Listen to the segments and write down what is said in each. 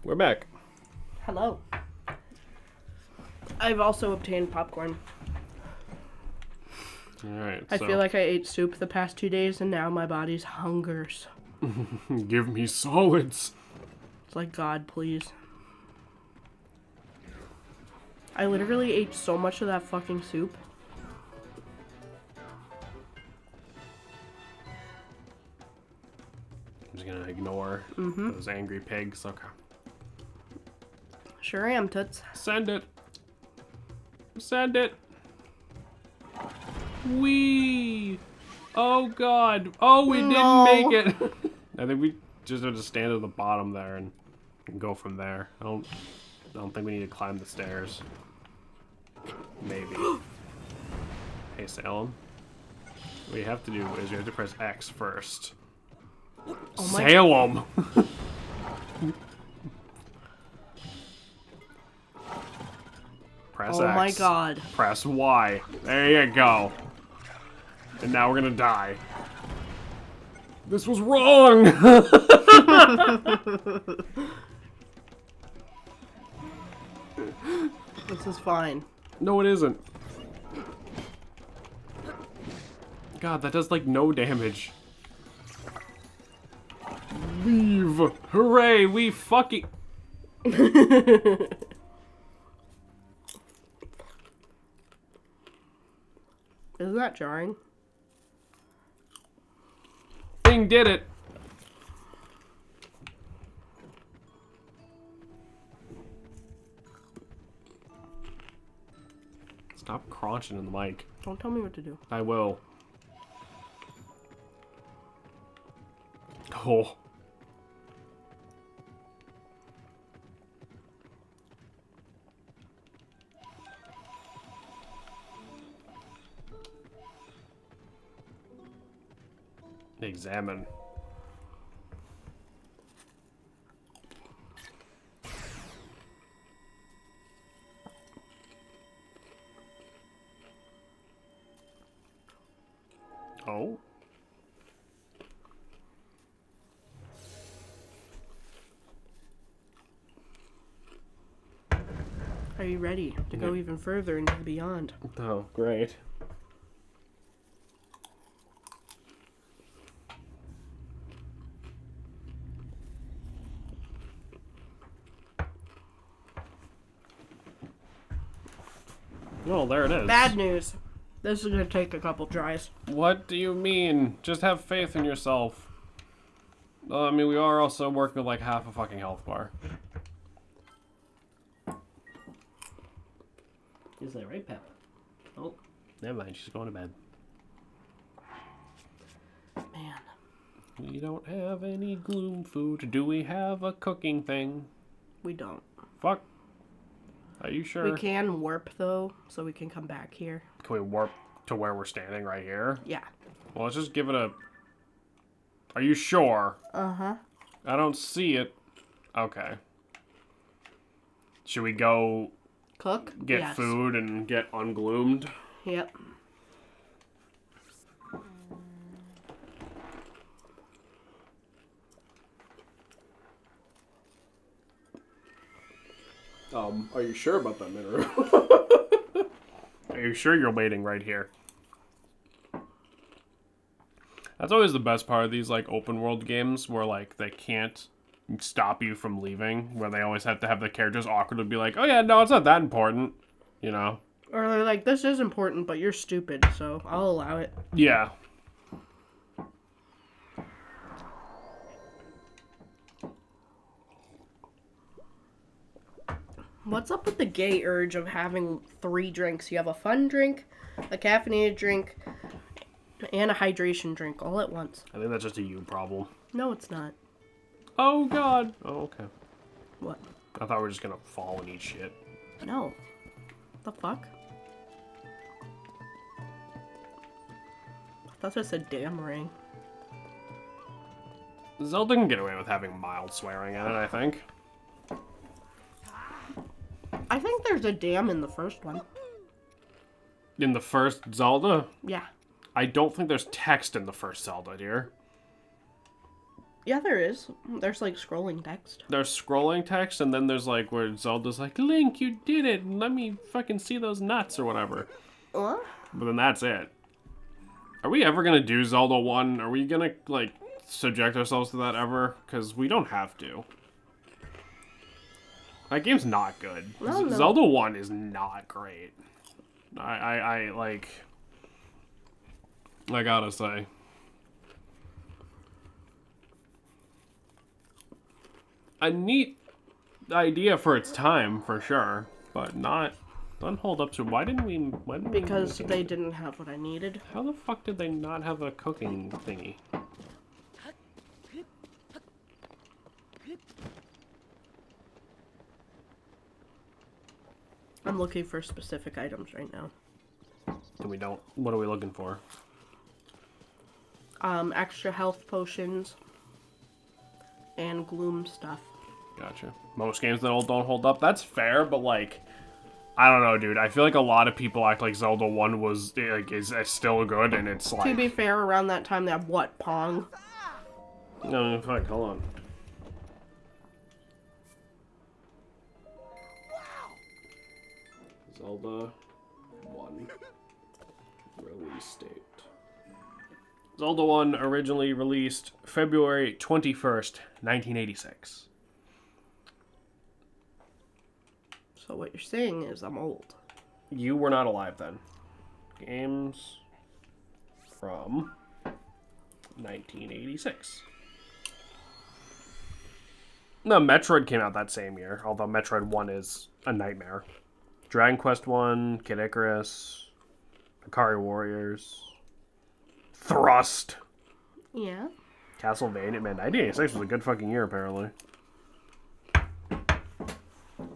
We're back. Hello. I've also obtained popcorn. Alright, I feel like I ate soup the past 2 days and now my body's hungers. Give me solids. It's like, God, please. I literally ate so much of that fucking soup. I'm just gonna ignore those angry pigs. Okay. Sure am, Toots. Send it. Send it. Wee. Oh god. Oh, we didn't make it. I think we just have to stand at the bottom there and go from there. I don't think we need to climb the stairs. Maybe. Hey, Salem. What you have to do is you have to press X first. Oh my Salem! Press X. Oh my god. Press Y. There you go. And now we're gonna die. This was wrong! This is fine. No, it isn't. God, that does like no damage. Leave! Hooray! We fucking... Isn't that jarring? Thing did it! Stop crunching in the mic. Don't tell me what to do. I will. Oh. Examine. Oh. Are you ready to go even further into the beyond? Oh, great. Oh, there it is. Bad news. This is gonna take a couple tries. What do you mean? Just have faith in yourself. I mean, we are also working with like half a fucking health bar. Is that right, Pep? Oh. Never mind, she's going to bed. Man. We don't have any gloom food. Do we have a cooking thing? We don't. Fuck. Are you sure? We can warp, though, so we can come back here. Can we warp to where we're standing right here? Yeah. Well, let's just give it a... Are you sure? Uh-huh. I don't see it. Okay. Should we go Cook? get Yes. food and get ungloomed? Yep. Are you sure about that, Minoru? Are you sure you're waiting right here? That's always the best part of these, like, open world games where, like, they can't stop you from leaving, where they always have to have the characters awkwardly be like, oh yeah, no, it's not that important, you know? Or they're like, this is important, but you're stupid, so I'll allow it. Yeah. What's up with the gay urge of having 3 drinks? You have a fun drink, a caffeinated drink, and a hydration drink all at once. I think that's just a you problem. No, it's not. Oh god. Oh, okay. What? I thought we were just gonna fall and eat shit. No. The fuck? I thought that said damn ring. Zelda can get away with having mild swearing in it, I think. I think there's a damn in the first one. In the first Zelda? Yeah. I don't think there's text in the first Zelda, dear. Yeah, there is. There's like scrolling text. There's scrolling text, and then there's like where Zelda's like, Link, you did it. Let me fucking see those nuts or whatever. What? But then that's it. Are we ever gonna do Zelda 1? Are we gonna, like, subject ourselves to that ever? Because we don't have to. That game's not good. No. Zelda 1 is not great. I gotta say. A neat idea for its time, for sure. But doesn't hold up to... Why didn't we Because they didn't have what I needed. How the fuck did they not have a cooking thingy? I'm looking for specific items right now. And we don't... What are we looking for? Extra health potions. And gloom stuff. Gotcha. Most games that don't hold up. That's fair, but like... I don't know, dude. I feel like a lot of people act like Zelda 1 was like is still good, and it's like... To be fair, around that time they have what? Pong? No, fuck, hold on. Zelda 1 release date. Zelda 1 originally released February 21st, 1986. So what you're saying is I'm old. You were not alive then. Games from 1986. No, Metroid came out that same year, although Metroid 1 is a nightmare. Dragon Quest 1, Kid Icarus, Hikari Warriors, Thrust. Yeah. Castlevania. Man, 1986 was a good fucking year, apparently.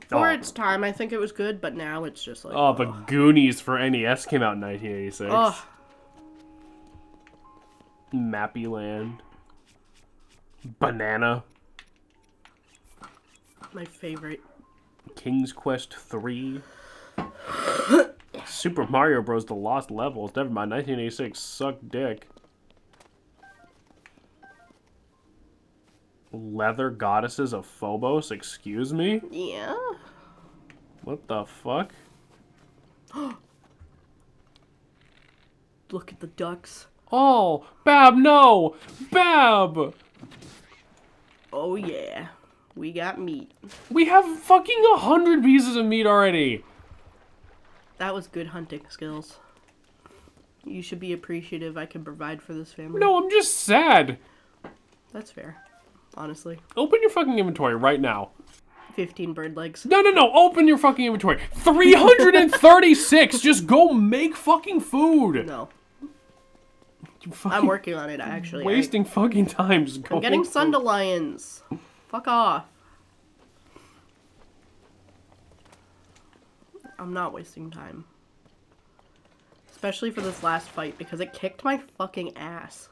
For its time, I think it was good, but now it's just like... Oh, but Goonies for NES came out in 1986. Ugh. Mappy Land. Banana. My favorite. King's Quest 3. Super Mario Bros. The Lost Levels. Never mind, 1986 sucked dick. Leather Goddesses of Phobos, excuse me? Yeah? What the fuck? Look at the ducks. Oh, Bab, no! Bab! Oh yeah. We got meat. We have fucking 100 pieces of meat already! That was good hunting skills. You should be appreciative I can provide for this family. No, I'm just sad. That's fair. Honestly. Open your fucking inventory right now. 15 bird legs. No, open your fucking inventory. 336! Just go make fucking food! No. Fucking I'm working on it, actually. wasting fucking time. Just go I'm getting make Sunda food. Lions. Fuck off. I'm not wasting time. Especially for this last fight, because it kicked my fucking ass.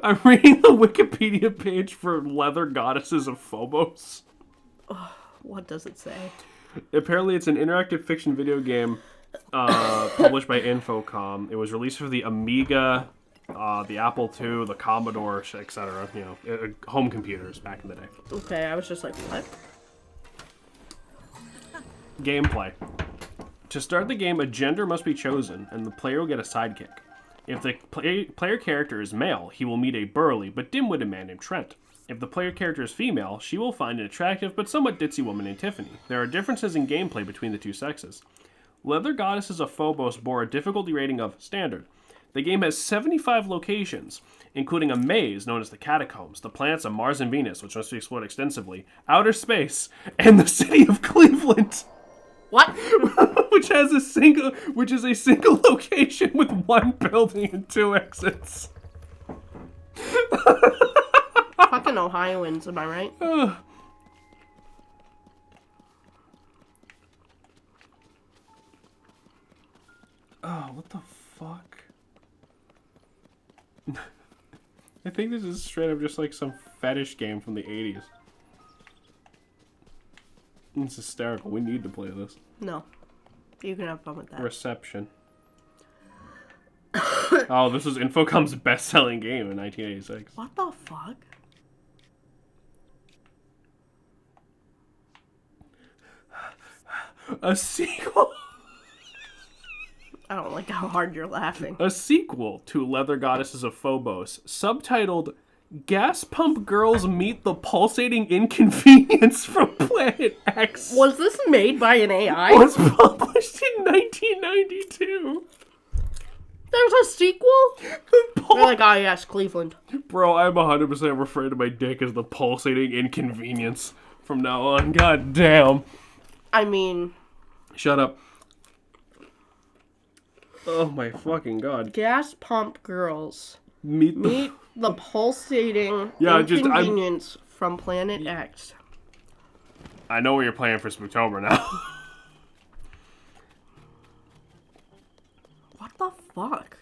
I'm reading the Wikipedia page for Leather Goddesses of Phobos. What does it say? Apparently it's an interactive fiction video game published by Infocom. It was released for the Amiga, the Apple II, the Commodore, etc. You know, home computers back in the day. Okay, I was just like, what? Gameplay. To start the game, a gender must be chosen, and the player will get a sidekick. If the player character is male, he will meet a burly but dim-witted man named Trent. If the player character is female, she will find an attractive but somewhat ditzy woman named Tiffany. There are differences in gameplay between the two sexes. Leather Goddesses of Phobos bore a difficulty rating of Standard. The game has 75 locations, including a maze known as the Catacombs, the planets of Mars and Venus, which must be explored extensively, outer space, and the city of Cleveland. What? which is a single location with one building and 2 exits. Fucking Ohioans, am I right? Oh, what the fuck? I think this is straight up just like some fetish game from the 80s. It's hysterical. We need to play this. No. You can have fun with that. Reception. Oh, this was Infocom's best-selling game in 1986. What the fuck? A sequel. I don't like how hard you're laughing. A sequel to Leather Goddesses of Phobos, subtitled Gas Pump Girls Meet the Pulsating Inconvenience from Planet X. Was this made by an AI? Was published in 1992. There's a sequel? They're like, ah, yes, Cleveland. Bro, I'm 100% referring to my dick as the Pulsating Inconvenience from now on. God damn. I mean... Shut up. Oh my fucking god. Gas Pump Girls Meet the pulsating Yeah, inconvenience from Planet X. I know what you're playing for Spooktober now. What the fuck?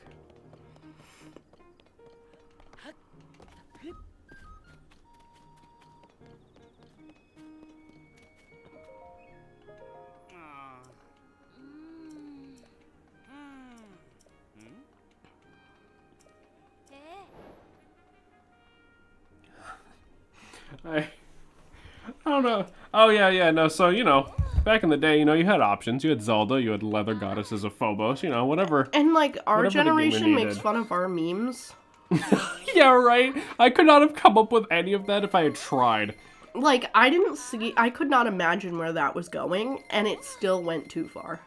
I don't know. Oh, yeah, no, so, you know, back in the day, you know, you had options. You had Zelda, you had Leather Goddesses of Phobos, you know, whatever. And, like, our Whatever the gamer generation makes needed. fun of our memes. Yeah, right? I could not have come up with any of that if I had tried. Like, I could not imagine where that was going, and it still went too far.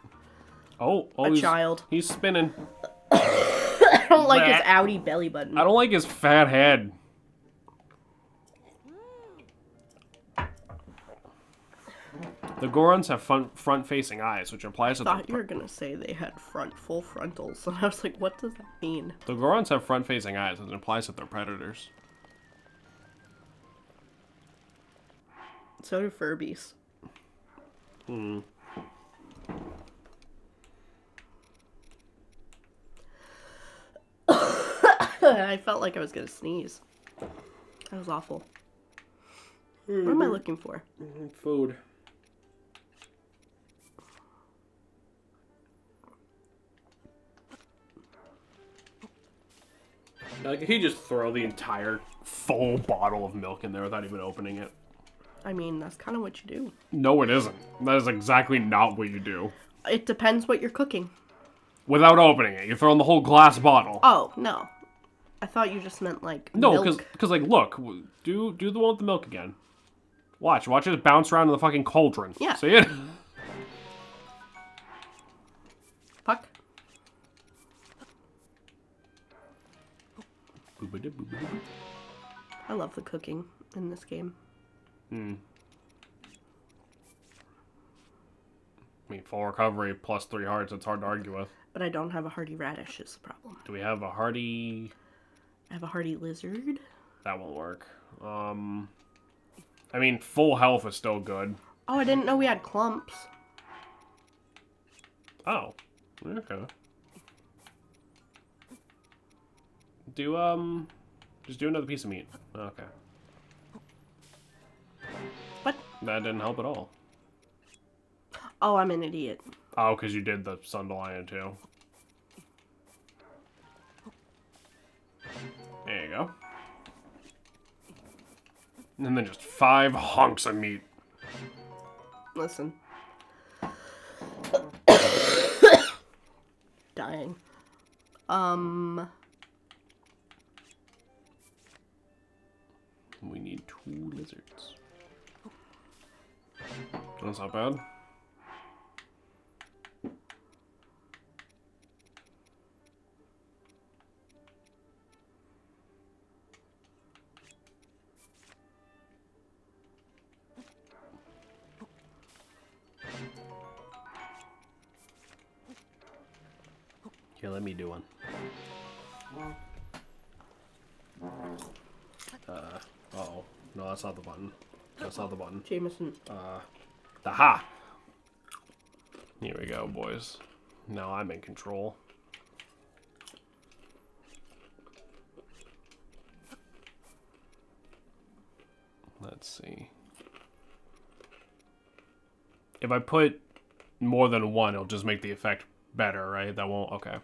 Oh, Child. He's spinning. I don't like his outie belly button. I don't like his fat head. The Gorons have front-facing eyes, which implies that I thought you were gonna say they had full frontals, and I was like, what does that mean? the Gorons have front-facing eyes, which implies that they're predators. So do Furbies. I felt like I was gonna sneeze. That was awful. What am I looking for? Food. Like, he just throw the entire full bottle of milk in there without even opening it. I mean, that's kind of what you do. No, it isn't. That is exactly not what you do. It depends what you're cooking. Without opening it, you throw in the whole glass bottle. Oh, no. I thought you just meant, like, No, milk. because like, look, do the one with the milk again. Watch it bounce around in the fucking cauldron. Yeah. See it? Fuck. I love the cooking in this game. I mean, full recovery plus 3 hearts, it's hard to argue with. But I don't have a hardy radish is the problem. Do we have a hearty... I have a hardy lizard. That won't work. I mean, full health is still good. Oh, I didn't know we had clumps. Oh. Okay. Just do another piece of meat. Okay. What? That didn't help at all. Oh, I'm an idiot. Oh, because you did the Sunderlion too. There you go. And then just 5 hunks of meat. Listen. Dying. We need 2 lizards. That's not bad. Here, let me do one. Uh-oh. No, that's not the button. That's not the button. Jameson. Aha! Here we go, boys. Now I'm in control. Let's see. If I put more than one, it'll just make the effect better, right? That won't... Okay.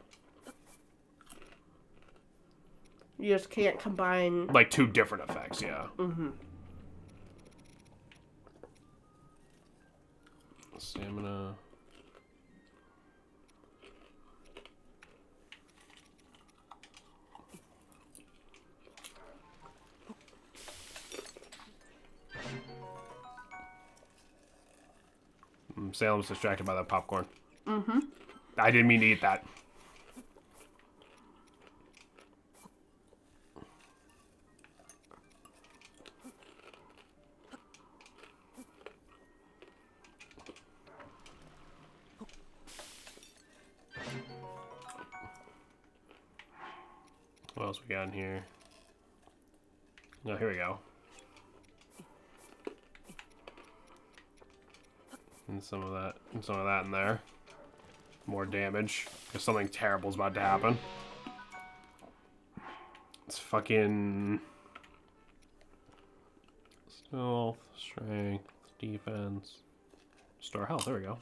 You just can't combine... Like, two different effects, yeah. Mm-hmm. Stamina... Salem's distracted by that popcorn. Mm-hmm. I didn't mean to eat that. What else we got in here? Oh, here we go. And some of that in there. More damage. If something terrible's about to happen. It's fucking... Stealth, strength, defense. Store health, there we go.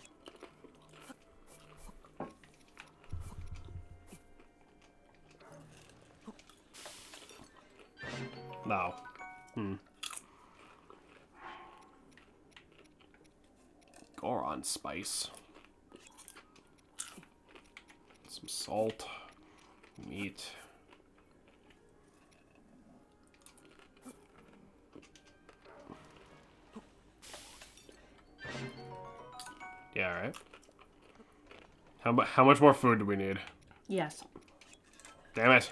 No. Goron spice. Some salt. Meat. Yeah, alright. How much more food do we need? Yes. Damn it.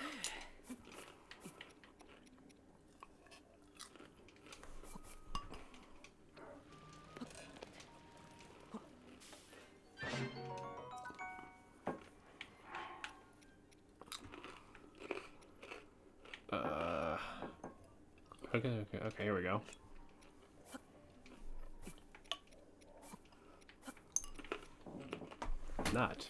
Okay, here we go. Not.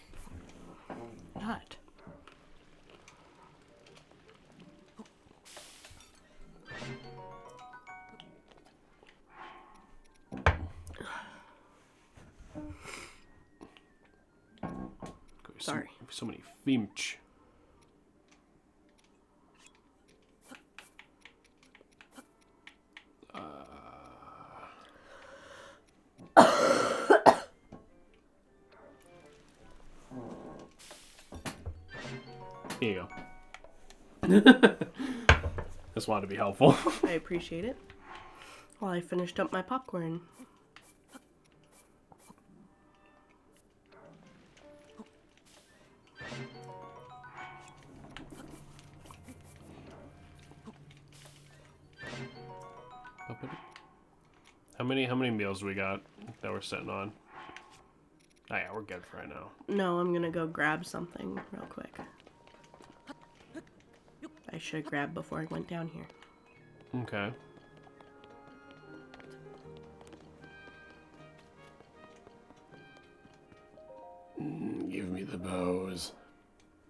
Sorry. So many Fimch. Here you go. Just wanted to be helpful. I appreciate it. Well, I finished up my popcorn. How many meals do we got that we're sitting on? Oh yeah, we're good for right now. No, I'm gonna go grab something real quick. I should have grabbed before I went down here. Okay. Give me the bows.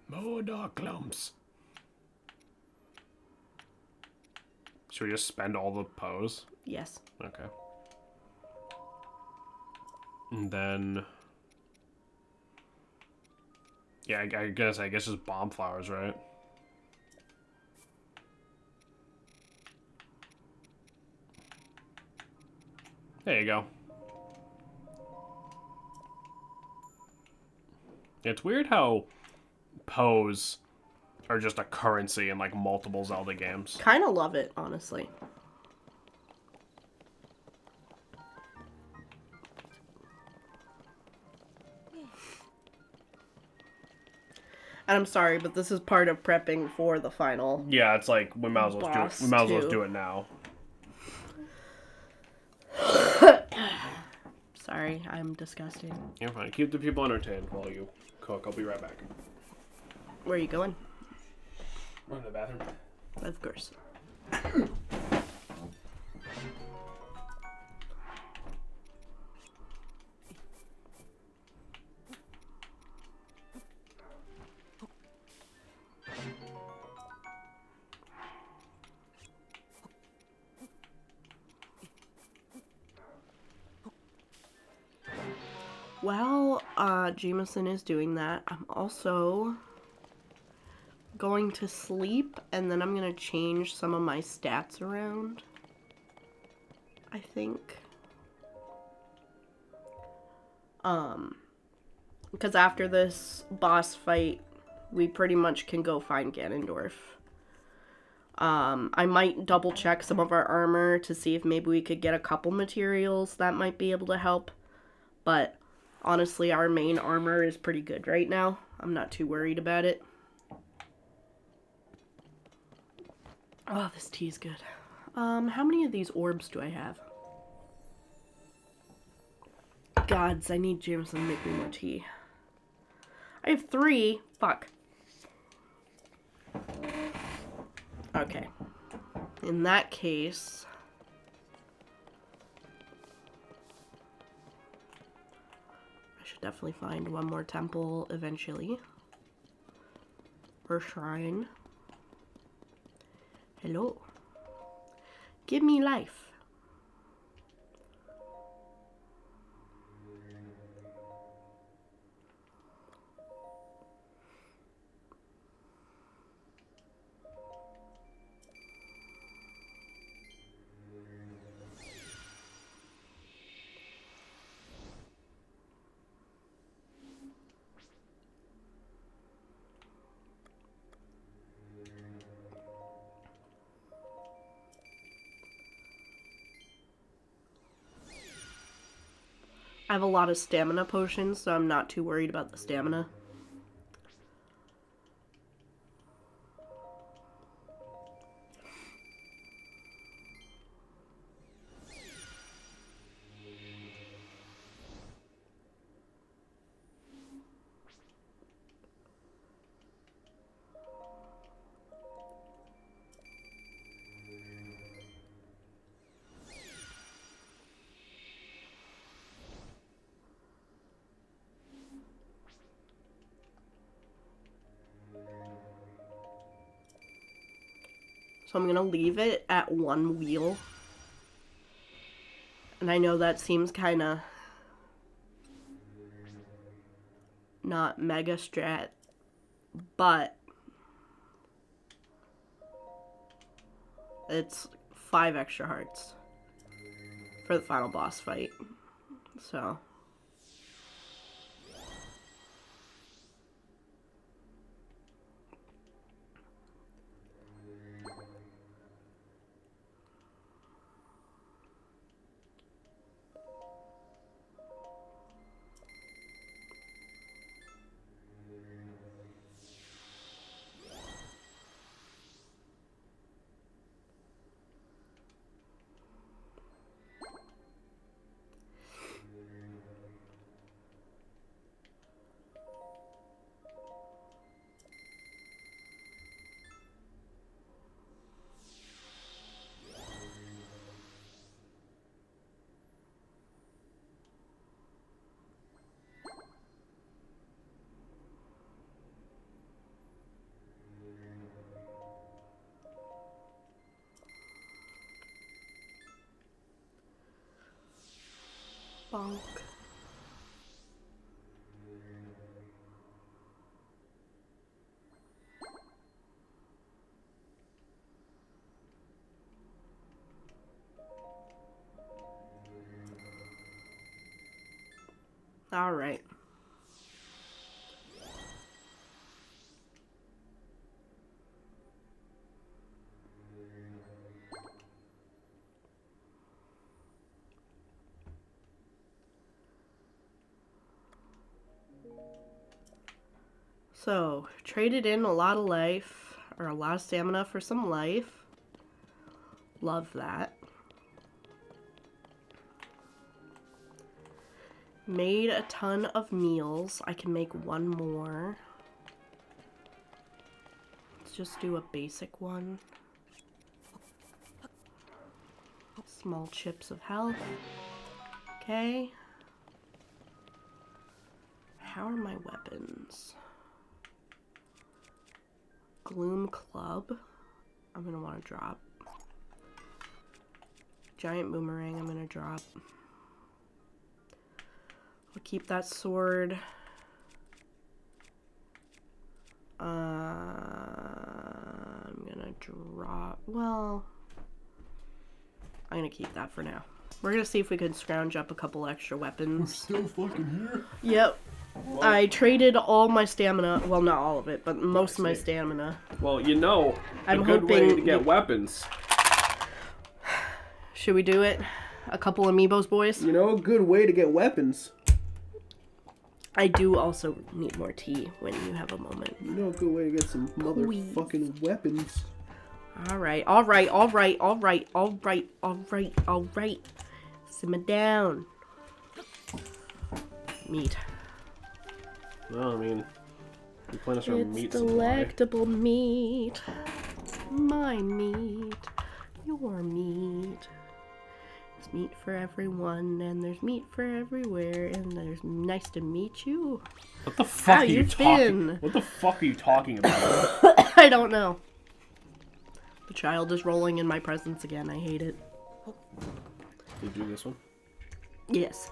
More dark clumps. Should we just spend all the pose? Yes. Okay. And then... Yeah, I guess just bomb flowers, right? There you go. It's weird how pose are just a currency in like multiple Zelda games. Kind of love it, honestly. And I'm sorry, but this is part of prepping for the final. Yeah, it's like we might as well do it. We might as well do it now. Sorry, I'm disgusting. You're fine. Keep the people entertained while you cook. I'll be right back. Where are you going? Run to the bathroom. Of course. While Jameson is doing that, I'm also going to sleep, and then I'm going to change some of my stats around, I think. Because after this boss fight, we pretty much can go find Ganondorf. I might double check some of our armor to see if maybe we could get a couple materials that might be able to help. But honestly, our main armor is pretty good right now. I'm not too worried about it. Oh, this tea is good. How many of these orbs do I have? Gods, I need Jameson to make me more tea. I have 3. Fuck. Okay. In that case, I should definitely find one more temple eventually. Or shrine. Hello. Give me life. I have a lot of stamina potions, so I'm not too worried about the stamina. So I'm gonna leave it at 1 wheel. And I know that seems kinda not mega strat, but it's 5 extra hearts for the final boss fight. So bonk. All right. So, traded in a lot of life, or a lot of stamina for some life. Love that. Made a ton of meals. I can make one more. Let's just do a basic one. Small chips of health. Okay. How are my weapons? Gloom Club. I'm gonna want to drop. Giant Boomerang I'm gonna drop. keep that sword. I'm gonna drop. Well, I'm gonna keep that for now. We're gonna see if we can scrounge up a couple extra weapons. We're still fucking here. Yep. Well, I traded all my stamina. Well, not all of it, but most of my stamina. Well, you know, I'm a good way hoping to get weapons. Should we do it? A couple amiibos, boys? You know, a good way to get weapons. I do also need more tea when you have a moment. You know, a good way to get some motherfucking weapons. Alright, alright, alright, alright, alright, alright, alright. Simmer down. Meat. Well, I mean, you plan us from meat It's supply. delectable meat. My meat. Your meat. There's meat for everyone, and there's meat for everywhere, and there's nice to meet you. What the fuck How are you you talking? been? What the fuck are you talking about? I don't know. The child is rolling in my presence again. I hate it. Did you do this one? Yes.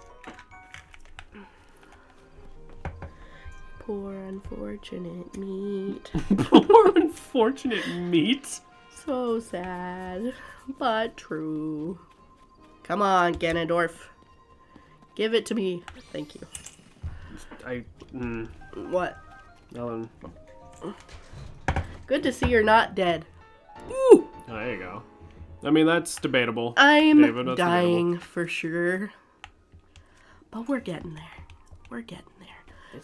Poor unfortunate meat. Poor unfortunate meat. So sad, but true. Come on, Ganondorf. Give it to me. Thank you. What? Nothing. Good to see you're not dead. Ooh! Oh, there you go. I mean, that's debatable. I'm David, that's dying debatable. for sure. But we're getting there. We're getting there.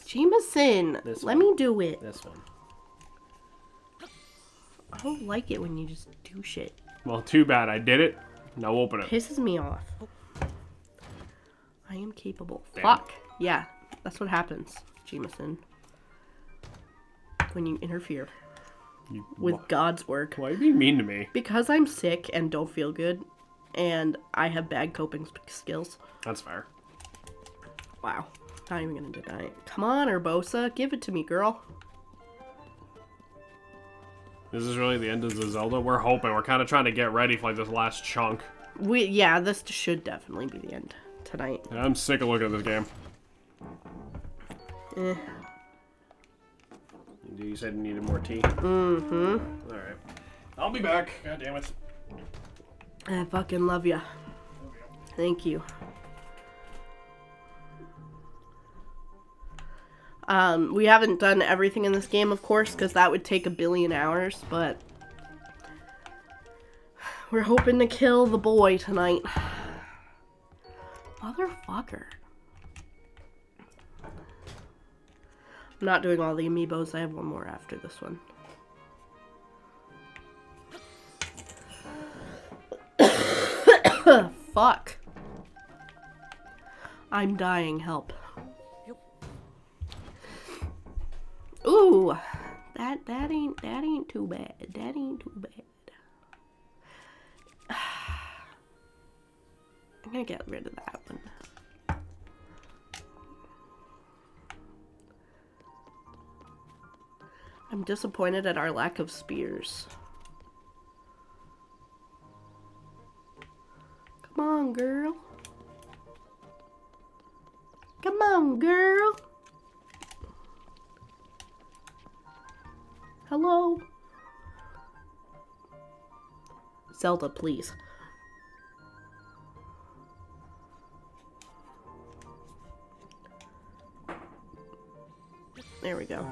Jameson, let me do it. This one. I don't like it when you just do shit. Well, too bad. I did it. Now open it. Pisses me off. I am capable. Damn. Fuck. Yeah, that's what happens, Jameson. When you interfere with God's work. Why are you being mean to me? Because I'm sick and don't feel good, and I have bad coping skills. That's fair. Wow. Not even gonna deny it. Come on, Urbosa. Give it to me, girl. This is really the end of the Zelda? We're hoping. We're kind of trying to get ready for like this last chunk. Yeah, this should definitely be the end tonight. I'm sick of looking at this game. Eh. You said you needed more tea? Mm-hmm. Alright. I'll be back. God damn it. I fucking love ya. Thank you. We haven't done everything in this game, of course, because that would take 1 billion hours, but we're hoping to kill the boy tonight. Motherfucker. I'm not doing all the amiibos. I have one more after this one. Fuck. I'm dying. Help. Ooh, that ain't too bad. That ain't too bad. I'm gonna get rid of that one. I'm disappointed at our lack of spears. Come on, girl. Come on, girl. Hello? Zelda, please. There we go.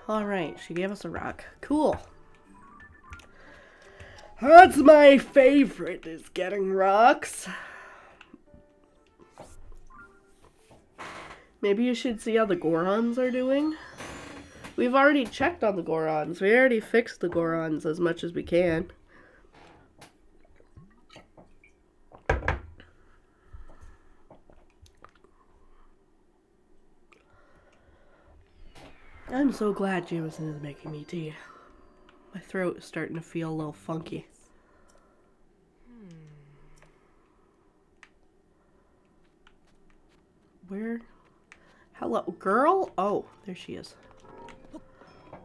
Alright, she gave us a rock. Cool. That's my favorite, is getting rocks. Maybe you should see how the Gorons are doing. We've already checked on the Gorons. We already fixed the Gorons as much as we can. I'm so glad Jameson is making me tea. My throat is starting to feel a little funky. Where? Hello, girl? Oh, there she is.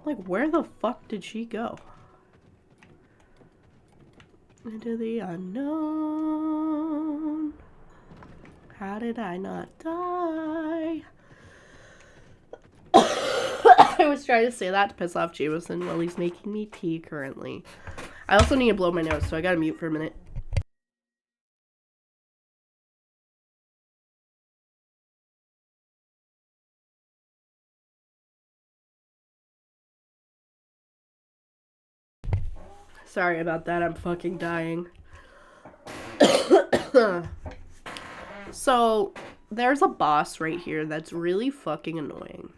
Like, where the fuck did she go? Into the unknown. How did I not die? I was trying to say that to piss off Jameson while he's making me tea currently. I also need to blow my nose, so I gotta mute for a minute. Sorry about that, I'm fucking dying. So, there's a boss right here that's really fucking annoying.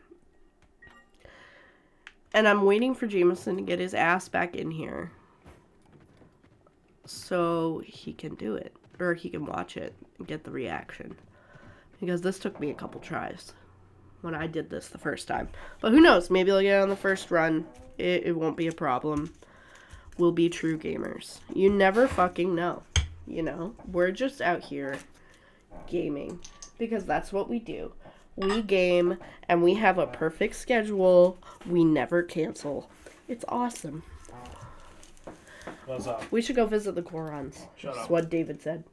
And I'm waiting for Jameson to get his ass back in here so he can do it. Or he can watch it and get the reaction. Because this took me a couple tries when I did this the first time. But who knows? Maybe I'll get it on the first run. It won't be a problem. We'll be true gamers. You never fucking know. You know? We're just out here gaming. Because that's what we do. We game, and we have a perfect schedule. We never cancel. It's awesome. What's up? We should go visit the Gorons. Shut That's up. what David said.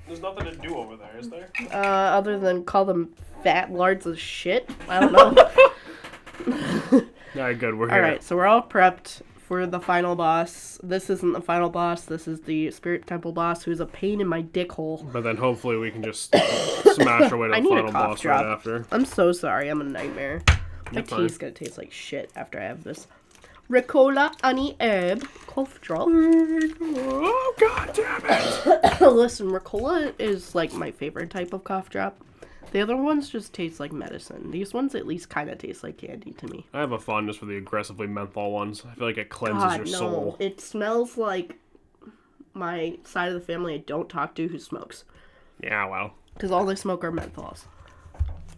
There's nothing to do over there, is there? Other than call them fat lards of shit. I don't know. Alright, good. We're here. Alright, so we're all prepped for the final boss. This isn't the final boss. This is the Spirit Temple boss, who's a pain in my dick hole. But then hopefully we can just smash our way to I the need a final cough boss drop. right after. I'm so sorry. I'm a nightmare. My You're fine. tea's gonna taste like shit after I have this. Ricola, honey, herb, cough drop. Oh, god damn it! Listen, Ricola is like my favorite type of cough drop. The other ones just taste like medicine. These ones at least kind of taste like candy to me. I have a fondness for the aggressively menthol ones. I feel like it cleanses your soul. It smells like my side of the family I don't talk to who smokes. Yeah, well. Because all they smoke are menthols.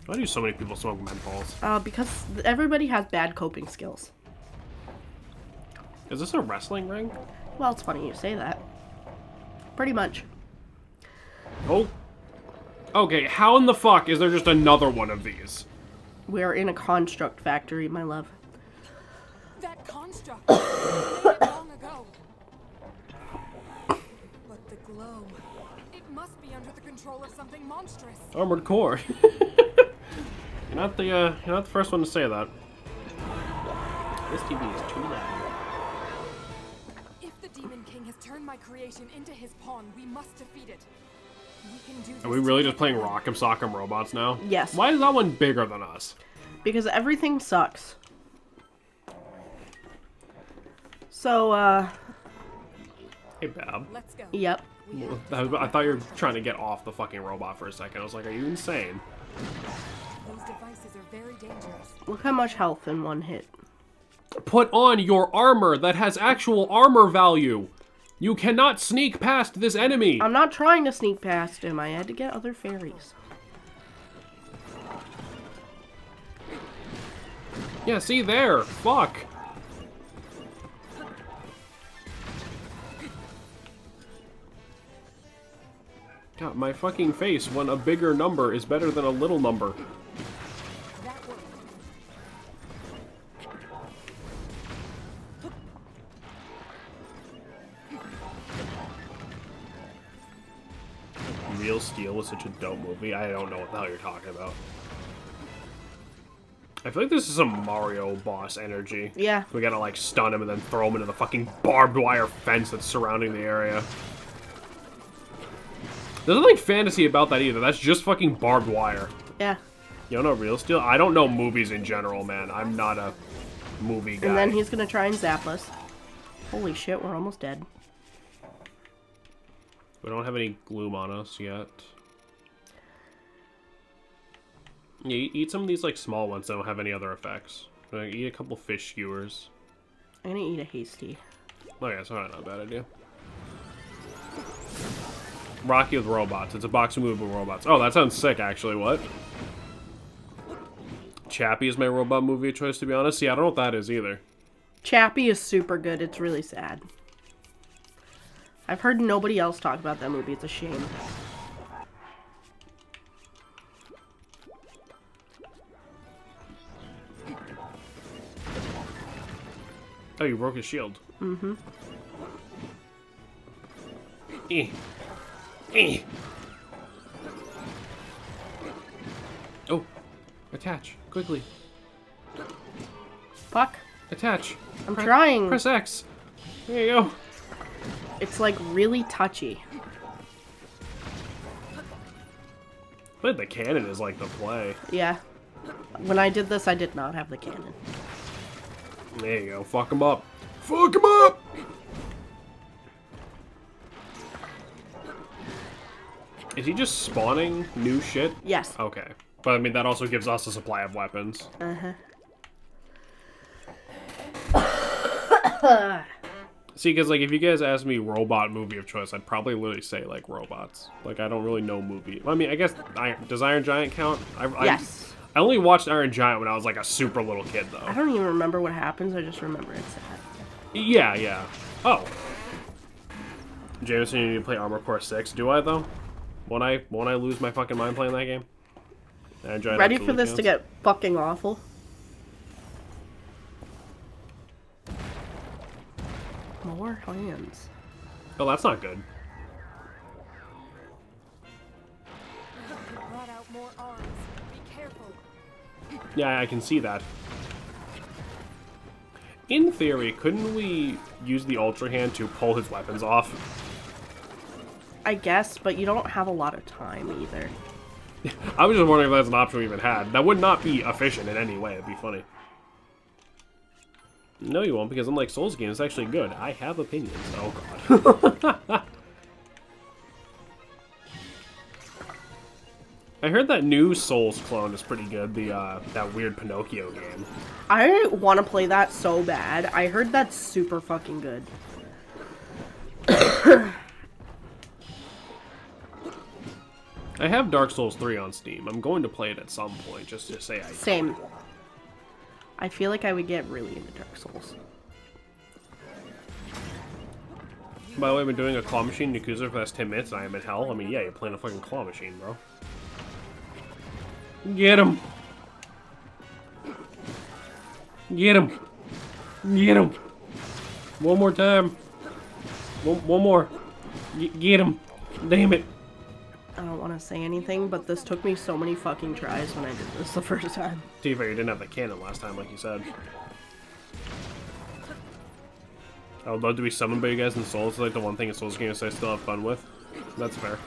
Why do so many people smoke menthols? Because everybody has bad coping skills. Is this a wrestling ring? Well, it's funny you say that. Pretty much. Oh. Okay, how in the fuck is there just another one of these? We're in a construct factory, my love. That construct was created long ago. But the glow, it must be under the control of something monstrous. Armored core. You're not the first one to say that. This TV is too loud. If the Demon King has turned my creation into his pawn, we must defeat it. We can do this. Are we really just together. playing Rock'em Sock'em Robots now? Yes. Why is that one bigger than us? Because everything sucks. So, Hey, Bab. Let's go. yep. We have I thought you were trying to get off the fucking robot for a second. I was like, are you insane? those devices are very dangerous. Look how much health in one hit. Put on your armor that has actual armor value. You cannot sneak past this enemy. I'm not trying to sneak past him. I had to get other fairies. Yeah, see there. Fuck. God, my fucking face when a bigger number is better than a little number. That worked. Real Steel was such a dope movie. I don't know what the hell you're talking about. I feel like this is some Mario boss energy. Yeah. We gotta like stun him and then throw him into the fucking barbed wire fence that's surrounding the area. There's nothing fantasy about that either. That's just fucking barbed wire. Yeah. You don't know Real Steel? I don't know movies in general, man. I'm not a movie guy. And then he's gonna try and zap us. Holy shit, we're almost dead. We don't have any gloom on us yet. Yeah, eat some of these like small ones that don't have any other effects. Like, eat a couple fish skewers. I'm gonna eat a hasty. Oh yeah, it's not a bad idea. Rocky with robots. It's a boxing movie with robots. Oh, that sounds sick, actually. What? Chappie is my robot movie of choice, to be honest. Yeah, I don't know what that is either. Chappie is super good. It's really sad. I've heard nobody else talk about that movie. It's a shame. Oh, you broke his shield. Mm-hmm. Oh, attach quickly. Fuck. Attach. I'm trying. Press X. There you go. It's like really touchy. But the cannon is like the play. Yeah. When I did this, I did not have the cannon. There you go. Fuck him up. Fuck him up! Is he just spawning new shit? Yes. Okay. But I mean, that also gives us a supply of weapons. See, because, like, if you guys asked me robot movie of choice, I'd probably literally say, like, robots. Like, I don't really know movie. I mean, I guess, does Iron Giant count? Yes. I only watched Iron Giant when I was, like, a super little kid, though. I don't even remember what happens. I just remember it's sad. Yeah, yeah. Oh. Jameson, you need to play Armor Core 6. Do I, though? Won't I lose my fucking mind playing that game? Iron Giant Ready for absolutely this to counts. get fucking awful? More hands. Oh, that's not good. You brought out more arms. Be careful. Yeah, I can see that. In theory, couldn't we use the Ultra Hand to pull his weapons off? I guess, but you don't have a lot of time either. I was just wondering if that's an option we even had. That would not be efficient in any way. It'd be funny. No, you won't, because unlike Souls games, it's actually good. I have opinions. Oh, God. I heard that new Souls clone is pretty good. That weird Pinocchio game. I want to play that so bad. I heard that's super fucking good. I have Dark Souls 3 on Steam. I'm going to play it at some point, just to say I... Same. I feel like I would get really into Dark Souls. By the way, I've been doing a claw machine in Yakuza for the last 10 minutes, and I am in hell. I mean, yeah, you're playing a fucking claw machine, bro. Get him! Get him! Get him! One more time. One more. Get him! Damn it! I don't want to say anything, but this took me so many fucking tries when I did this the first time. To be fair, you didn't have the cannon last time, like you said. I would love to be summoned by you guys in Souls. It's like the one thing in Souls games I still have fun with. That's fair.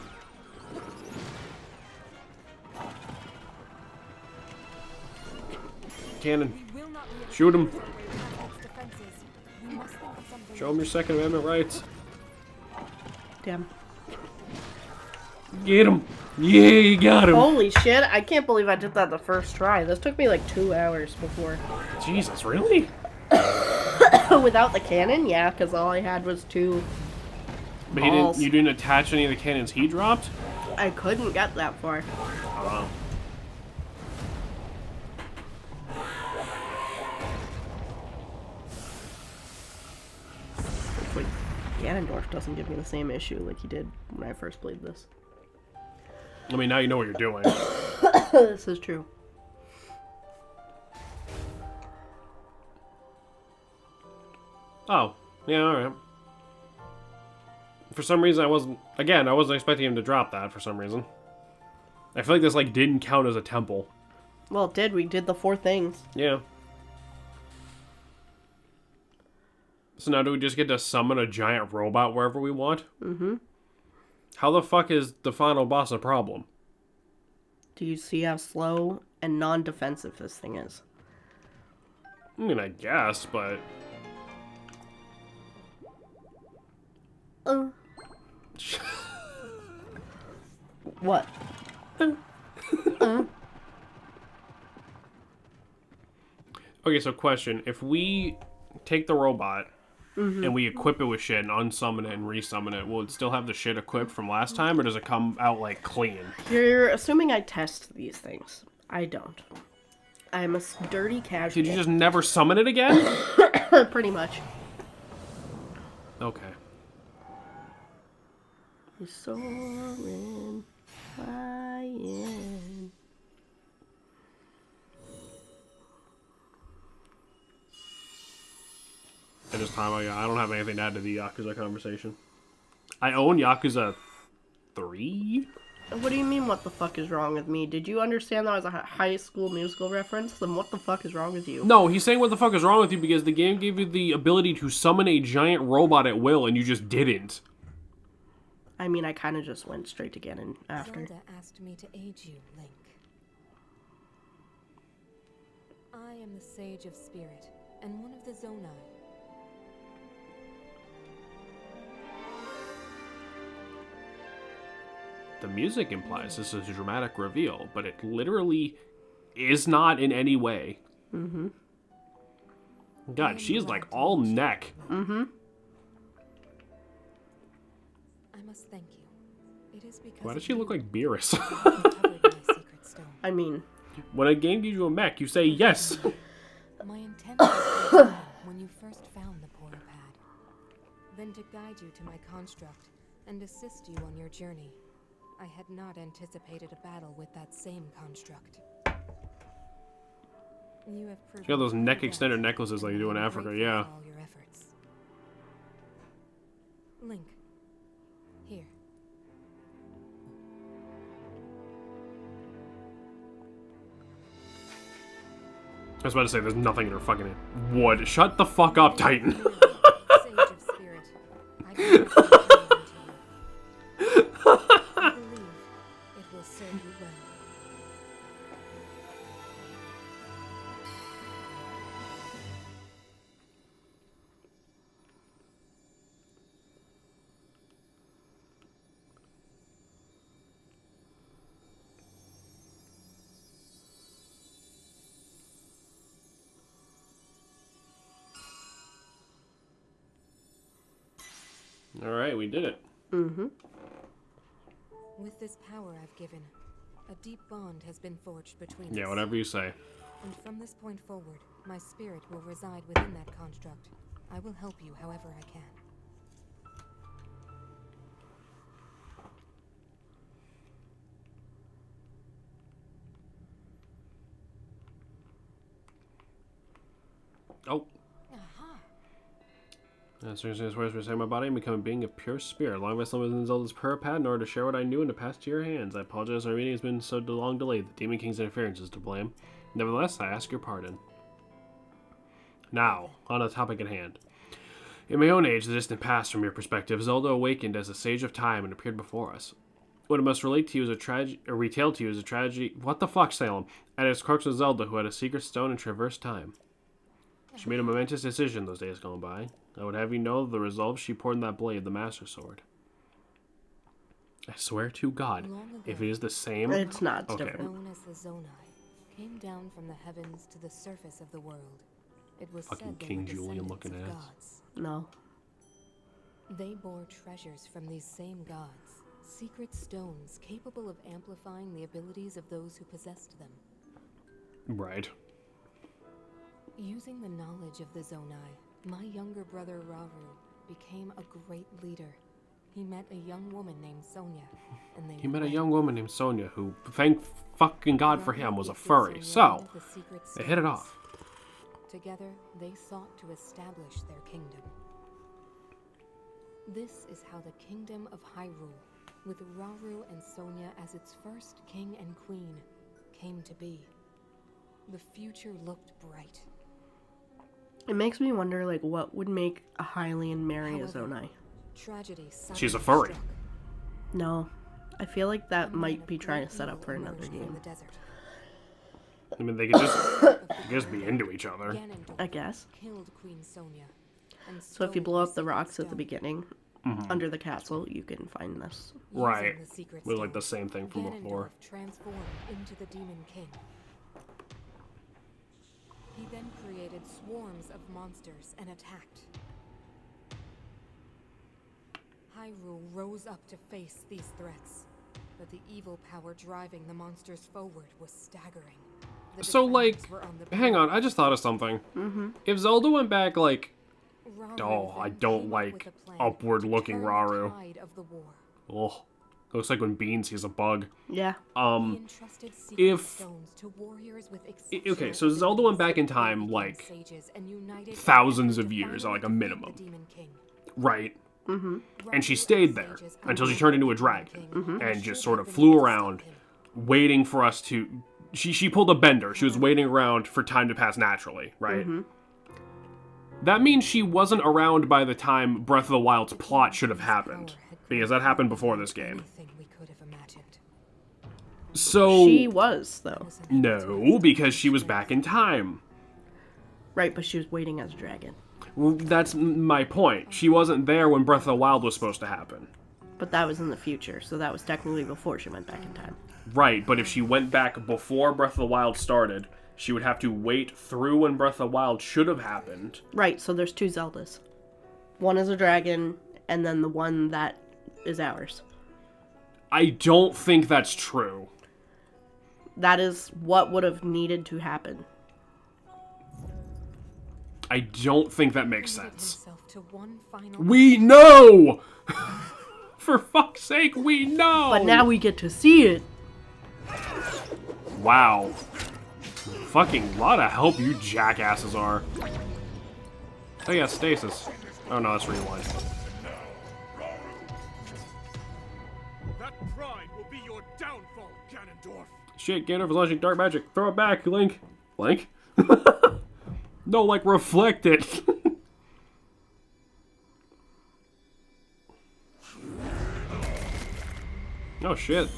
Cannon. We will not be able Shoot him. to break its defenses. We must think of something. Show him your Second Amendment rights. Damn. Get him. Yeah, you got him. Holy shit, I can't believe I did that the first try. This took me like 2 hours before. Jesus, really? Without the cannon? Yeah, because all I had was 2 But balls. you didn't attach any of the cannons he dropped? I couldn't get that far. Wow. Hopefully Ganondorf doesn't give me the same issue like he did when I first played this. I mean, now you know what you're doing. This is true. Oh, yeah, alright. For some reason, I wasn't expecting him to drop that for some reason. I feel like this, like, didn't count as a temple. Well, it did. We did the 4 things. Yeah. So now do we just get to summon a giant robot wherever we want? Mm-hmm. How the fuck is the final boss a problem? Do you see how slow and non-defensive this thing is? I mean, I guess, but... What? Okay, so question. If we take the robot and we equip it with shit and unsummon it and resummon it, will it still have the shit equipped from last time, or does it come out, like, clean? You're assuming I test these things. I don't. I'm a dirty casual. Did you just never summon it again? Pretty much. Okay. Soaring, flying. I just time I don't have anything to add to the Yakuza conversation. I own Yakuza 3. What do you mean, what the fuck is wrong with me? Did you understand that was a high school musical reference? Then what the fuck is wrong with you? No, he's saying what the fuck is wrong with you because the game gave you the ability to summon a giant robot at will and you just didn't. I mean, I kind of just went straight to Ganon after. Zelda asked me to aid you, Link. I am the Sage of Spirit, and one of the Zonai. The music implies this is a dramatic reveal, but it literally is not in any way. Mm-hmm. God, she is like all neck. Mm-hmm. I must thank you. It is because Why does she look like Beerus? uncovered my secret stone. I mean, When a game gives you a mech, you say yes. My intent was when you first found the portal pad, then to guide you to my construct and assist you on your journey. I had not anticipated a battle with that same construct. You have She got those neck extender necklaces like you do in Africa, yeah. all your efforts. Link, here. I was about to say there's nothing in her fucking wood. Shut the fuck up, Titan. Sage of Spirit, I believe it will serve you well. Alright, we did it. mm-hmm. With this power I've given, a deep bond has been forged between us. Yeah, whatever you say. And from this point forward, my spirit will reside within that construct. I will help you however I can. Oh. Seriously, this words for my body and become a being of pure spirit. Long may I slumber within Zelda's pure pad in order to share what I knew and to pass to your hands. I apologize, our meeting has been so long delayed. The Demon King's interference is to blame. Nevertheless, I ask your pardon. Now, on the topic at hand. In my own age, the distant past from your perspective, Zelda awakened as a sage of time and appeared before us. What it must relate to you is a tragedy, or retell to you is a tragedy. What the fuck, Salem? At its crux was Zelda, who had a secret stone and traversed time. She made a momentous decision those days gone by. I would have you know the resolve she poured in that blade, the Master Sword. I swear to God, if it is the same... It's not. It's okay. different. Known as the Zonai, came down from the heavens to the surface of the world. It was Fucking said they King were Julian descendants looking of ass. gods. No. They bore treasures from these same gods, secret stones capable of amplifying the abilities of those who possessed them. Right. Using the knowledge of the Zonai, my younger brother Rauru became a great leader. He met a young woman named Sonia, and they He met a wed. young woman named Sonia who, thank fucking God for him, was a Gifted furry. Sonia So, one of the secret they hit it stones. off. Together, they sought to establish their kingdom. This is how the kingdom of Hyrule, with Rauru and Sonia as its first king and queen, came to be. The future looked bright. It makes me wonder, like, what would make a Hylian marry a However, Zonai? Tragedy She's a suddenly furry. struck. No. I feel like that A man might of be trying great to set up evil for another emerged from game. the desert. I mean, they could just be into each other. Ganondorf I guess. killed Queen Sonia. And So if you stole blow her up the secret rocks at the stone. beginning, under the castle, you can find this. Using Right. the secret With like the stone, same thing from before. Ganondorf transformed into the Demon King. He then created swarms of monsters and attacked. Hyrule rose up to face these threats, but the evil power driving the monsters forward was staggering. The So, like, defenders were on the hang on, brink. I just thought of something. Mm-hmm. If Zelda went back, like, Rauru oh, I then don't came up like with a plan upward-looking to turn the Rauru. tide of the war. oh, looks like when Bean sees a bug. Yeah. He entrusted secret if- stones to warriors with okay, so Zelda went back in time, like, thousands of years, like a minimum. Demon King. Right. And she stayed there until she turned into a dragon and just sort of flew around, waiting for us to... She pulled a bender. She was waiting around for time to pass naturally, right? That means she wasn't around by the time Breath of the Wild's plot should have happened, because that happened before this game. So... She was, though. No, because she was back in time. Right, but she was waiting as a dragon. Well, that's my point. She wasn't there when Breath of the Wild was supposed to happen. But that was in the future, so that was technically before she went back in time. Right, but if she went back before Breath of the Wild started, she would have to wait through when Breath of the Wild should have happened. Right, so there's 2 Zeldas. One is a dragon, and then the one that is ours. I don't think that's true. That is what would have needed to happen. I don't think that makes sense. We We know! For fuck's sake, we know! But now we get to see it. Wow. Fucking lot of help you jackasses are. Oh yeah, stasis. Oh no, that's rewind. That pride will be your downfall, Ganondorf. Shit, Ganondorf is launching dark magic. Throw it back, Link. Link? No, like, reflect it. Oh shit.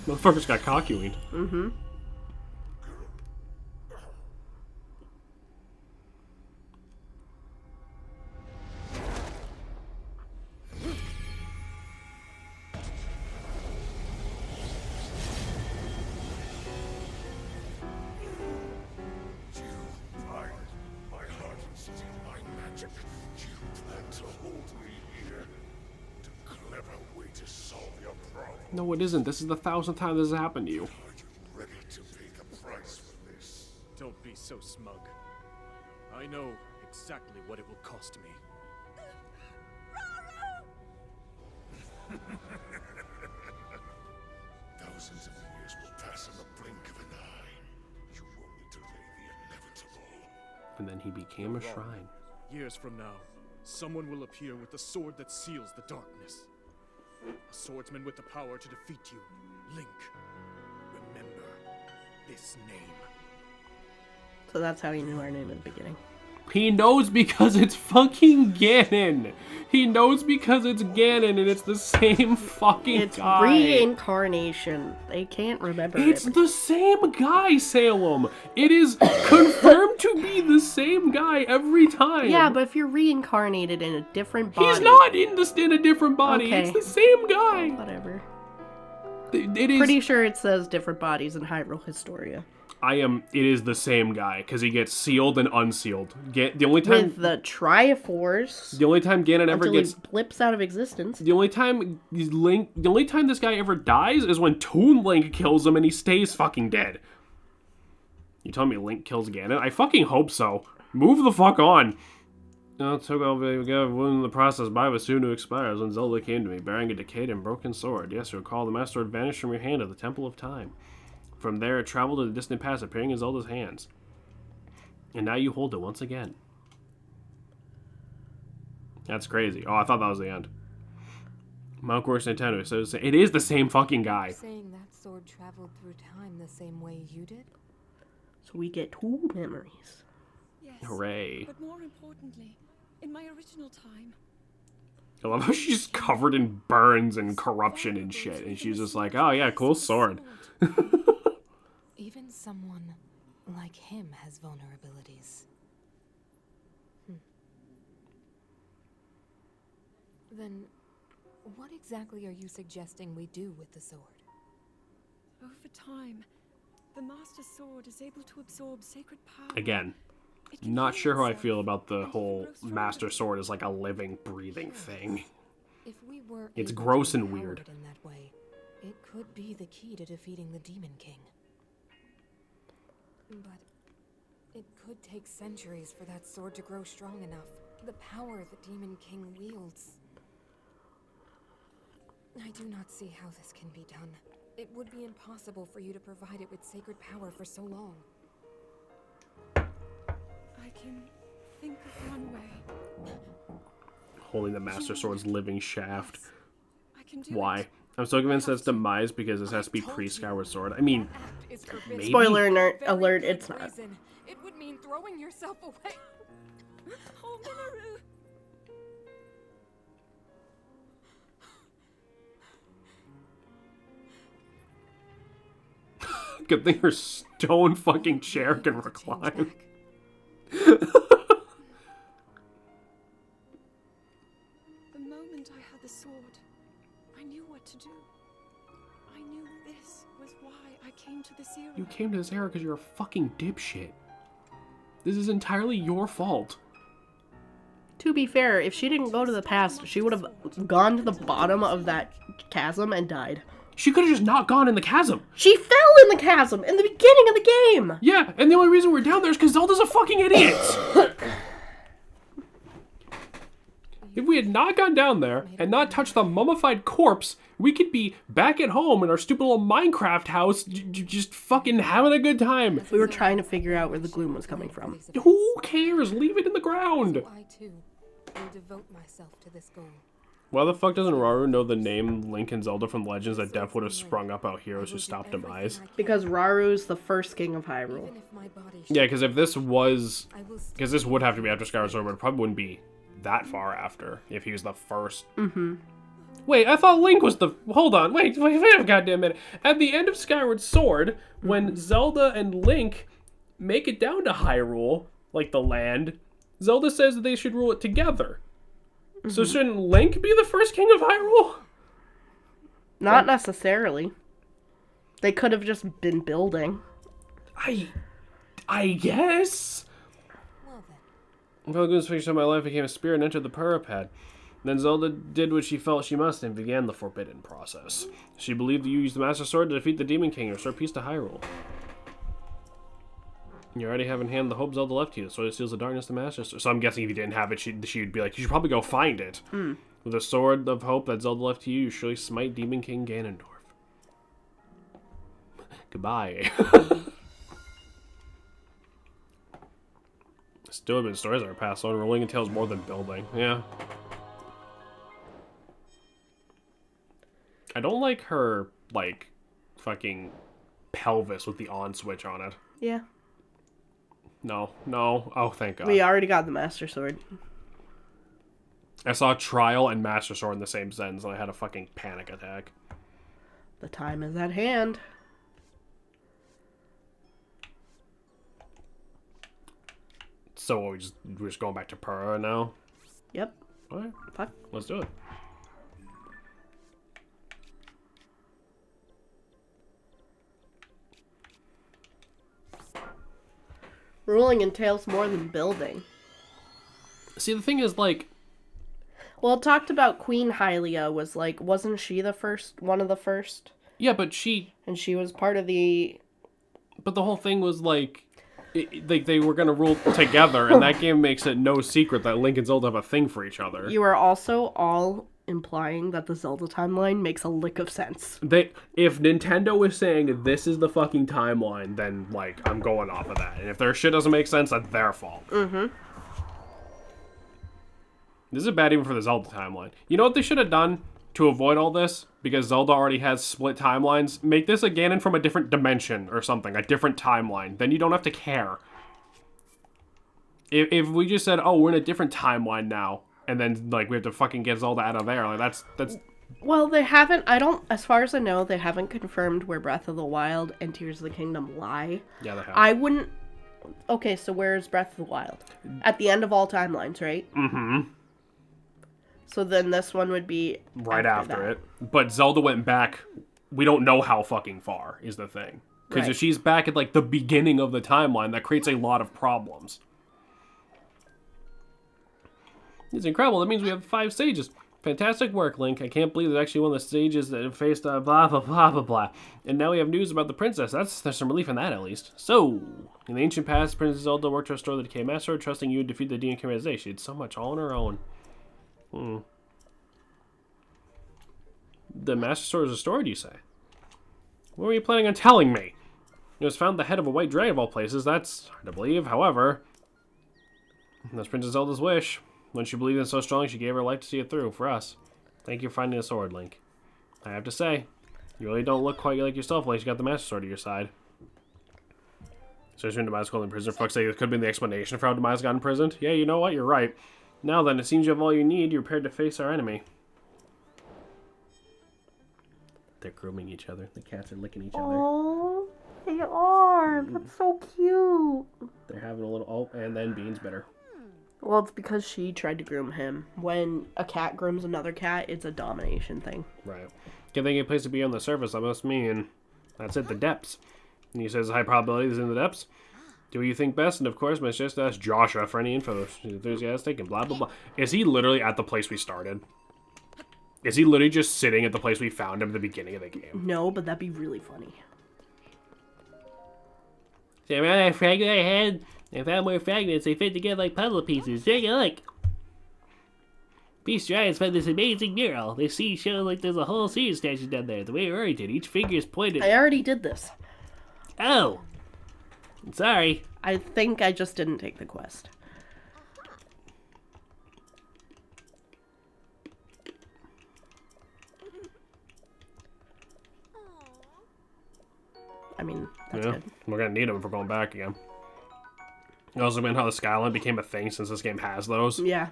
Motherfucker's got cockuing. No, it isn't. This is the 1000th time this has happened to you. Ready to pay the price for this? Don't be so smug. I know exactly what it will cost me. Thousands of years will pass in the blink of an eye. You only delay the inevitable. And then he became a shrine. Years from now, someone will appear with the sword that seals the darkness. A swordsman with the power to defeat you. Link, remember this name. So that's how he knew our name in the beginning. He knows because it's fucking Ganon. He knows because it's Ganon and it's the same fucking It's guy. reincarnation. They can't remember It's it. the same guy, Salem. It is confirmed to be the same guy every time. Yeah, but if you're reincarnated in a different body... He's not in a different body. Okay. It's the same guy. Whatever. It is. Pretty sure it says different bodies in Hyrule Historia. It is the same guy because he gets sealed and unsealed. The only time With the Triforce... the only time Ganon ever until gets he blips out of existence. the only time this guy ever dies is when Toon Link kills him and he stays fucking dead. You telling me Link kills Ganon? I fucking hope so. Move the fuck on. It took all in the process by was soon to expire when Zelda came to me, bearing a decayed and broken sword. Yes, you recall the Master Sword vanished from your hand at the Temple of Time. From there, it traveled to the distant past, appearing in Zelda's hands. And now you hold it once again. That's crazy. Oh, I thought that was the end. Mount Course Nintendo. So it is the same fucking guy. Saying that sword traveled through time the same way you did? So we get 2 memories. Yes. Hooray. But more importantly, in my original time, I love how she's covered in burns and corruption and shit. And she's just like, oh yeah, cool sword. Even someone like him has vulnerabilities. Then, what exactly are you suggesting we do with the sword? over time, the Master Sword is able to absorb sacred power. Again, It can not heal sure how I itself, feel about the and it can whole grow stronger. Master Sword as like a living, breathing thing. If we were It's able gross to and empower weird. it in that way, it could be the key to defeating the Demon King. But it could take centuries for that sword to grow strong enough. The power the Demon King wields. I do not see how this can be done. It would be impossible for you to provide it with sacred power for so long. I can think of one way. holding the Master Sword's living shaft. I can do Why? it. I'm so convinced that's demise because this has to be pre-Skyward Sword. I mean, That act is forbidden. maybe. Spoiler Very alert, good it's not. reason. It would mean throwing yourself away. Oh, Minoru! Good thing her stone fucking chair can Need to change recline. back. The moment I had the sword, I knew what to do. I knew this was why I came to this era. You came to this era because you're a fucking dipshit. This is entirely your fault. To be fair, if she didn't go to the past, she would have gone to the bottom of that chasm and died. She could have just not gone in the chasm. She fell in the chasm in the beginning of the game! Yeah, and the only reason we're down there is because Zelda's a fucking idiot. If we had not gone down there and not touched the mummified corpse, we could be back at home in our stupid little Minecraft house, just fucking having a good time. We were trying to figure out where the gloom was coming from. Who cares? Leave it in the ground. So I too will devote myself to this goal. Why the fuck doesn't Rauru know the name Link and Zelda from Legends that Death would have sprung up out heroes who stopped Demise? Because Raru's the first king of Hyrule. Even if my body Yeah, because if this was... I will Because this would have to be after Skyward Sword, but it probably wouldn't be that far after if he was the first. Mm-hmm. Wait, I thought Link was the... Hold on, wait a goddamn minute. At the end of Skyward Sword, when Zelda and Link make it down to Hyrule, like the land, Zelda says that they should rule it together. So shouldn't Link be the first king of Hyrule? Not necessarily. They could have just been building. I guess. well then. Falgun's fixture of my life became a spirit and entered the Purapad. Then Zelda did what she felt she must and began the forbidden process. She believed that you used the Master Sword to defeat the Demon King and restore peace to Hyrule. You already have in hand the hope Zelda left you, the sword that seals the darkness, the Master Sword. So I'm guessing if you didn't have it, she'd be like, you should probably go find it. With the sword of hope that Zelda left to you, you surely smite Demon King Ganondorf. Goodbye. Still have been stories that are passed on. Rolling entails more than building. Yeah. I don't like her, like, fucking pelvis with the on switch on it. Yeah. No. Oh, thank God. We already got the Master Sword. I saw Trial and Master Sword in the same sentence, and I had a fucking panic attack. The time is at hand. So we're just going back to Pura now? Yep. Alright, Fuck. let's do it. Ruling entails more than building. See, the thing is, like... Well, it talked about Queen Hylia was like, wasn't she the first, one of the first? Yeah, but she... And she was part of the... But the whole thing was, like... Like they were gonna rule together, and that game makes it no secret that Link and Zelda have a thing for each other. You are also all implying that the Zelda timeline makes a lick of sense. If Nintendo is saying this is the fucking timeline, then, like, I'm going off of that. And if their shit doesn't make sense, that's their fault. Mm-hmm. This is bad even for the Zelda timeline. You know what they should have done to avoid all this? Because Zelda already has split timelines. Make this a Ganon from a different dimension or something. A different timeline. Then you don't have to care. If we just said, oh, we're in a different timeline now, and then, like, we have to fucking get Zelda out of there, like, that's... Well, they haven't, as far as I know, they haven't confirmed where Breath of the Wild and Tears of the Kingdom lie. Yeah, they have. I wouldn't... Okay, so where's Breath of the Wild? At the end of all timelines, right? Mm-hmm. So then this one would be... Right after it. But Zelda went back, we don't know how fucking far, is the thing. Because Right. if she's back at, like, the beginning of the timeline, that creates a lot of problems. It's incredible. That means we have 5 stages. Fantastic work, Link. I can't believe there's actually one of the stages that faced blah, blah, blah, blah, blah. And now we have news about the princess. There's some relief in that, at least. So, in the ancient past, Princess Zelda worked to restore the Decay Master, trusting you to defeat the Demon King Rizé. She did so much all on her own. The Master Sword is restored, you say? What were you planning on telling me? It was found the head of a white dragon of all places. That's hard to believe. However, that's Princess Zelda's wish. When she believed in so strongly, she gave her life to see it through for us. Thank you for finding the sword, Link. I have to say, you really don't look quite like yourself, like you got the Master Sword at your side. So when Demise got in prison, fuck's sake, it could have been the explanation for how Demise got imprisoned. Yeah, you know what? You're right. Now then, it seems you have all you need. You're prepared to face our enemy. They're grooming each other. The cats are licking each other. Oh, they are. That's so cute. They're having a little... Oh, and then Bean's bitter. Well, it's because she tried to groom him. When a cat grooms another cat, it's a domination thing. Right. Giving a place to be on the surface, that must mean... That's it, the depths. And he says high probability is in the depths. Do what you think best, and of course, must just ask Joshua for any info. She's enthusiastic and blah, blah, blah. Is he literally at the place we started? Is he literally just sitting at the place we found him at the beginning of the game? No, but that'd be really funny. So around that fragment I had, I found more fragments. They fit together like puzzle pieces. Take a look. Beast Giants found this amazing mural. The sea shows like there's a whole sea of statues down there. The way it oriented, each figure is pointed. I already did this. Oh. I'm sorry. I think I just didn't take the quest. I mean, that's good. We're gonna need them if we're going back again. Also, been how the Skyline became a thing since this game has those. Yeah.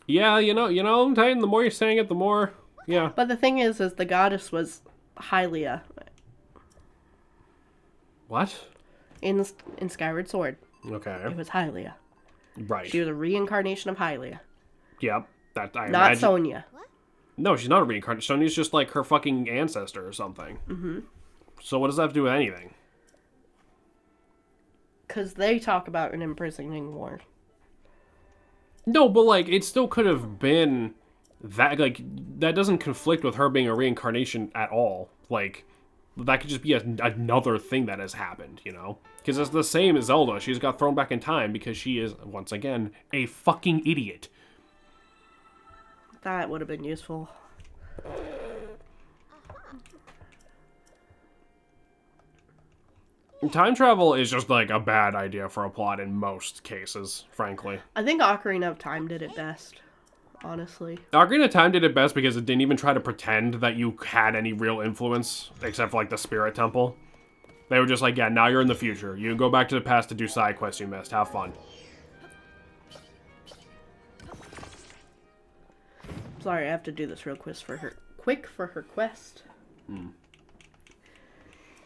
Yeah, you know, Titan. The more you're saying it, the more, yeah. But the thing is the goddess was Hylia What? in Skyward Sword. Okay. It was Hylia. Right. She was a reincarnation of Hylia, Yep. That I not imagine. Sonya. No, she's not a reincarnation. Sonya's just like her fucking ancestor or something. Mm-hmm. So what does that have to do with anything? Because they talk about an imprisoning war. No, but like it still could have been that. Like that doesn't conflict with her being a reincarnation at all. Like that could just be another thing that has happened, you know? Because it's the same as Zelda. She's got thrown back in time because she is once again a fucking idiot. That would have been useful. Time travel is just like a bad idea for a plot in most cases, frankly. I think Ocarina of Time did it best, honestly. Ocarina of Time did it best because it didn't even try to pretend that you had any real influence, except for like the Spirit Temple. They were just like, yeah, now you're in the future. You can go back to the past to do side quests you missed. Have fun. Sorry, I have to do this real quick for her quest.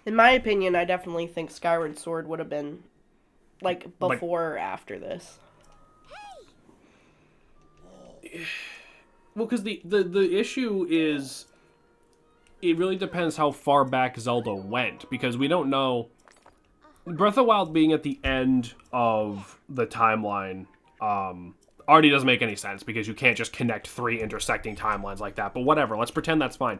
In my opinion, I definitely think Skyward Sword would have been like before or after this. Well, because the issue is, it really depends how far back Zelda went, because we don't know. Breath of the Wild being at the end of the timeline already doesn't make any sense, because you can't just connect 3 intersecting timelines like that, but whatever, let's pretend that's fine.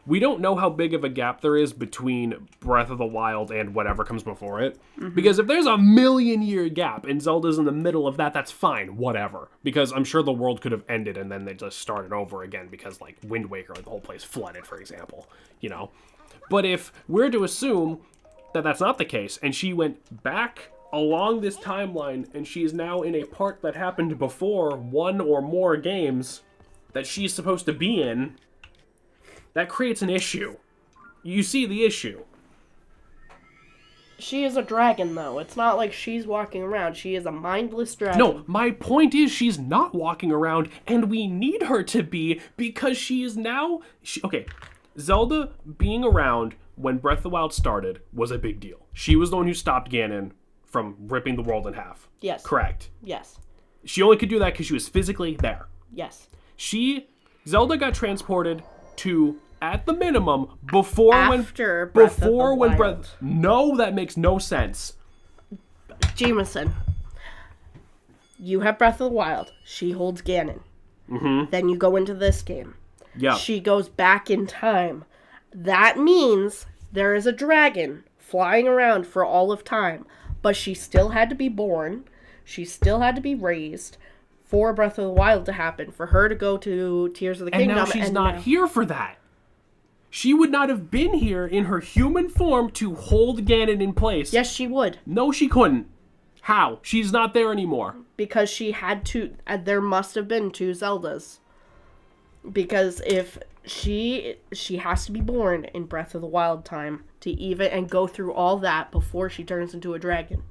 We don't know how big of a gap there is between Breath of the Wild and whatever comes before it. Mm-hmm. Because if there's a 1,000,000-year gap and Zelda's in the middle of that, that's fine, whatever. Because I'm sure the world could have ended and then they just started over again because, like, Wind Waker, like, the whole place flooded, for example, you know? But if we're to assume that that's not the case, and she went back along this timeline, and she is now in a part that happened before one or more games that she's supposed to be in, that creates an issue. You see the issue. She is a dragon, though. It's not like she's walking around. She is a mindless dragon. No, my point is she's not walking around, and we need her to be, because she is now... Okay, Zelda being around when Breath of the Wild started was a big deal. She was the one who stopped Ganon from ripping the world in half. Yes. Correct. Yes. She only could do that because she was physically there. Yes. Zelda got transported to... At the minimum, before After when Breath of the Wild. Breath. No, that makes no sense. Jameson, you have Breath of the Wild. She holds Ganon. Mm-hmm. Then you go into this game. Yeah. She goes back in time. That means there is a dragon flying around for all of time, but she still had to be born. She still had to be raised for Breath of the Wild to happen. For her to go to Tears of the Kingdom. And now she's not here for that. She would not have been here in her human form to hold Ganon in place. Yes, she would. No, she couldn't. How? She's not there anymore. Because she had to. There must have been 2 Zeldas. Because if she has to be born in Breath of the Wild time to even and go through all that before she turns into a dragon.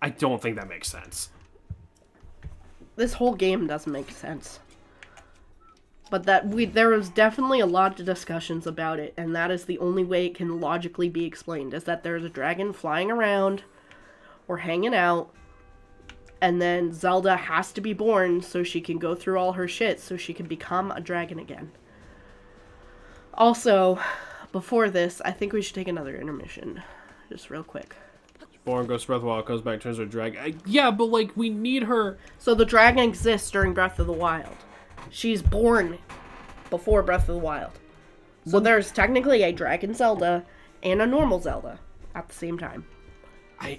I don't think that makes sense. This whole game doesn't make sense. But there was definitely a lot of discussions about it, and that is the only way it can logically be explained, is that there's a dragon flying around or hanging out, and then Zelda has to be born so she can go through all her shit so she can become a dragon again. Also, before this, I think we should take another intermission. Just real quick. Born, goes to Breath of the Wild, comes back, turns into a dragon. Yeah, but, like, we need her... So the dragon exists during Breath of the Wild. She's born before Breath of the Wild. So there's technically a Dragon Zelda and a normal Zelda at the same time. I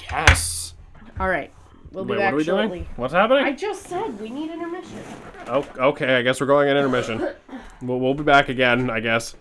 guess. Alright. We'll be Wait, back what are we shortly. doing? What's happening? I just said we need intermission. Oh, okay, I guess we're going in intermission. We'll be back again, I guess.